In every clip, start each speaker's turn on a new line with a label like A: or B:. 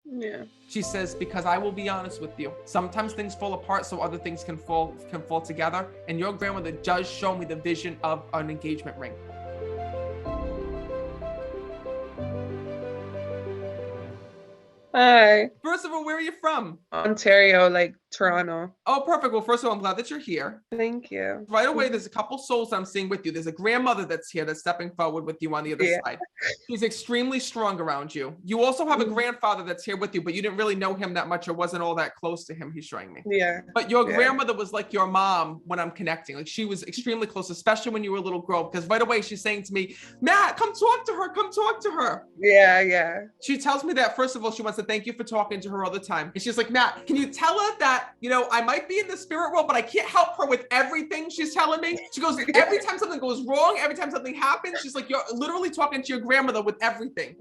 A: Yeah.
B: She says, because I will be honest with you, sometimes things fall apart so other things can fall together. And your grandmother does show me the vision of an engagement ring.
A: Hi.
B: First of all, where are you from?
A: Ontario, like Toronto.
B: Oh, perfect. Well, first of all, I'm glad that you're here.
A: Thank you.
B: Right away, there's a couple souls I'm seeing with you. There's a grandmother that's here that's stepping forward with you on the other side. She's extremely strong around you. You also have a grandfather that's here with you, but you didn't really know him that much or wasn't all that close to him, he's showing me.
A: Yeah.
B: But your grandmother was like your mom when I'm connecting. Like she was extremely close, especially when you were a little girl, because right away she's saying to me, Matt, come talk to her. Come talk to her.
A: Yeah, yeah.
B: She tells me that, first of all, she wants to thank you for talking to her all the time. And she's like, Matt, can you tell her that, you know, I might be in the spirit world, but I can't help her with everything she's telling me. She goes, every time something goes wrong, every time something happens, she's like, you're literally talking to your grandmother with everything.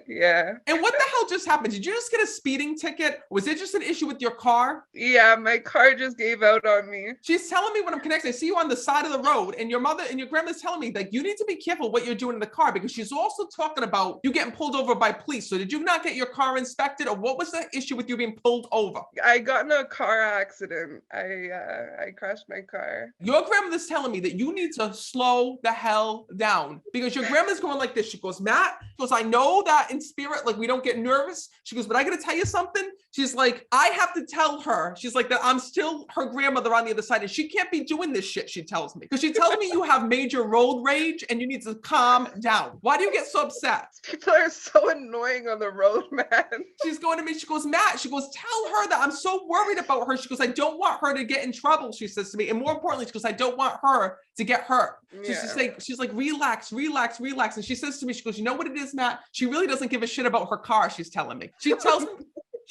A: Yeah.
B: And what the hell just happened? Did you just get a speeding ticket? Was it just an issue with your car?
A: Yeah, my car just gave out on me.
B: She's telling me when I'm connected, I see you on the side of the road, and your mother and your grandma's telling me that you need to be careful what you're doing in the car, because she's also talking about you getting pulled over by police. So did you not get your car inspected, or what was the issue with you being pulled over?
A: I got in a car accident. I crashed my car.
B: Your grandmother's telling me that you need to slow the hell down, because your grandma's going like this. She goes, Matt, she goes, I know that in spirit, like we don't get nervous. She goes, but I got to tell you something. She's like, I have to tell her. She's like, that I'm still her grandmother on the other side, and she can't be doing this shit, she tells me. Because she tells me you have major road rage and you need to calm down. Why do you get so upset?
A: People are so annoying on the road, man.
B: She's going to me, she goes, Matt, she goes, tell her that I'm so worried about her. She goes, I don't want her to get in trouble, she says to me. And more importantly, she goes, I don't want her to get hurt.
A: Yeah.
B: She's like, relax, relax, relax. And she says to me, she goes, you know what it is, Matt? She really doesn't give a shit about her car, she's telling me. She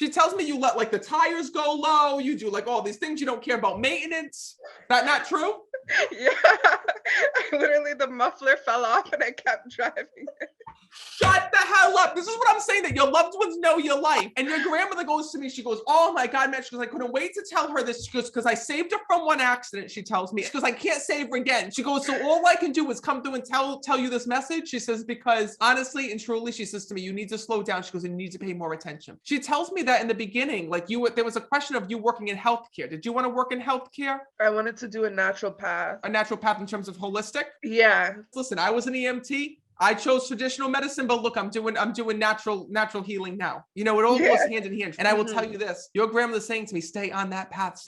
B: tells me you let like the tires go low. You do like all these things. You don't care about maintenance. That not true?
A: Yeah. Literally the muffler fell off and I kept driving it.
B: Shut the hell up. This is what I'm saying, that your loved ones know your life. And your grandmother goes to me, she goes, oh my God, man. She goes, I couldn't wait to tell her this. She goes, because I saved her from one accident, she tells me. She goes, I can't save her again. She goes, so all I can do is come through and tell you this message. She says, because honestly and truly, she says to me, you need to slow down. She goes, and you need to pay more attention. She tells me that in the beginning, like there was a question of you working in healthcare. Did you want to work in healthcare?
A: I wanted to do a natural path.
B: A natural path in terms of holistic?
A: Yeah.
B: Listen, I was an EMT. I chose traditional medicine, but look, I'm doing natural healing now. You know, it all goes hand in hand. And I will tell you this, your grandmother's saying to me, stay on that path,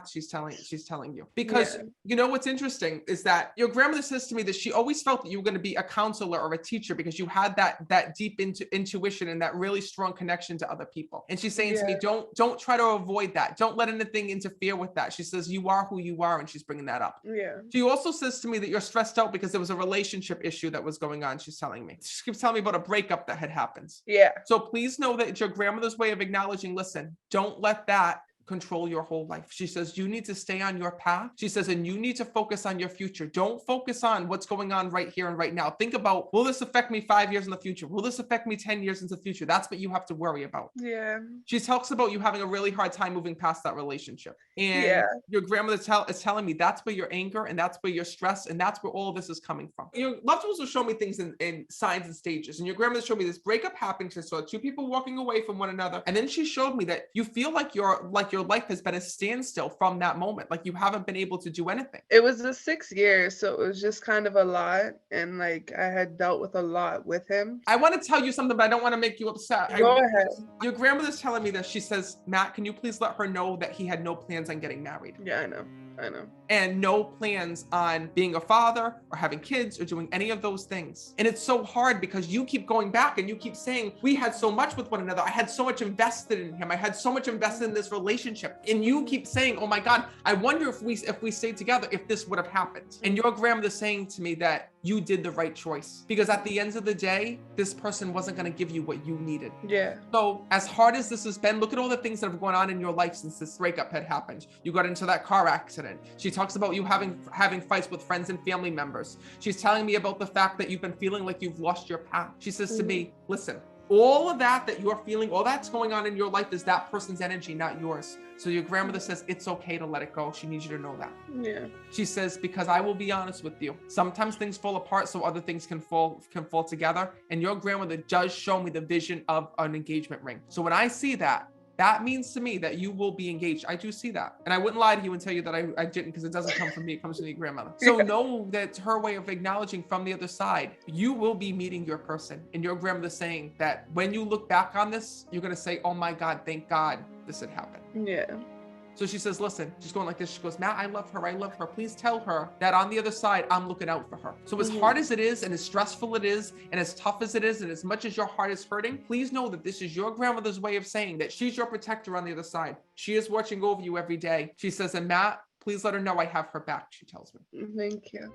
B: she's telling you. Because you know what's interesting is that your grandmother says to me that she always felt that you were going to be a counselor or a teacher because you had that deep intuition and that really strong connection to other people. And she's saying to me, don't try to avoid that. Don't let anything interfere with that. She says, you are who you are, and she's bringing that up.
A: Yeah.
B: She also says to me that you're stressed out because there was a relationship issue that was going on. She's telling me. She keeps telling me about a breakup that had happened.
A: Yeah.
B: So please know that it's your grandmother's way of acknowledging, listen, don't let that control your whole life. She says, you need to stay on your path. She says, and you need to focus on your future. Don't focus on what's going on right here and right now. Think about, will this affect me 5 years in the future? Will this affect me 10 years into the future? That's what you have to worry about.
A: Yeah.
B: She talks about you having a really hard time moving past that relationship. And your grandmother is telling me that's where your anger and that's where your stress and that's where all of this is coming from. Your loved ones will show me things in signs and stages. And your grandmother showed me this breakup happening. She saw two people walking away from one another. And then she showed me that you feel like your life has been a standstill from that moment. Like you haven't been able to do anything.
A: It was the 6 years. So it was just kind of a lot. And like I had dealt with a lot with him.
B: I want to tell you something, but I don't want to make you upset.
A: Go ahead.
B: Your grandmother's telling me that she says, Matt, can you please let her know that he had no plans on getting married?
A: Yeah, I know.
B: And no plans on being a father or having kids or doing any of those things. And it's so hard because you keep going back and you keep saying, we had so much with one another. I had so much invested in him. I had so much invested in this relationship. And you keep saying, oh my God, I wonder if we stayed together, if this would have happened. And your grandmother's saying to me that you did the right choice, because at the end of the day, this person wasn't going to give you what you needed.
A: Yeah.
B: So as hard as this has been, look at all the things that have gone on in your life since this breakup had happened. You got into that car accident. She talks about you having fights with friends and family members. She's telling me about the fact that you've been feeling like you've lost your path. She says to me, listen, All of that you're feeling, all that's going on in your life is that person's energy, not yours. So your grandmother says it's okay to let it go. She needs you to know that.
A: Yeah.
B: She says, because I will be honest with you, sometimes things fall apart so other things can fall together. And your grandmother does show me the vision of an engagement ring. So when I see that, that means to me that you will be engaged. I do see that. And I wouldn't lie to you and tell you that I didn't, because it doesn't come from me. It comes from your grandmother. So know that it's her way of acknowledging from the other side, you will be meeting your person. And your grandmother saying that when you look back on this, you're going to say, oh my God, thank God this had happened.
A: Yeah.
B: So she says, listen, she's going like this. She goes, Matt, I love her. I love her. Please tell her that on the other side, I'm looking out for her. So as hard as it is, and as stressful it is, and as tough as it is, and as much as your heart is hurting, please know that this is your grandmother's way of saying that she's your protector on the other side. She is watching over you every day. She says, and Matt, please let her know I have her back, she tells me.
A: Thank you.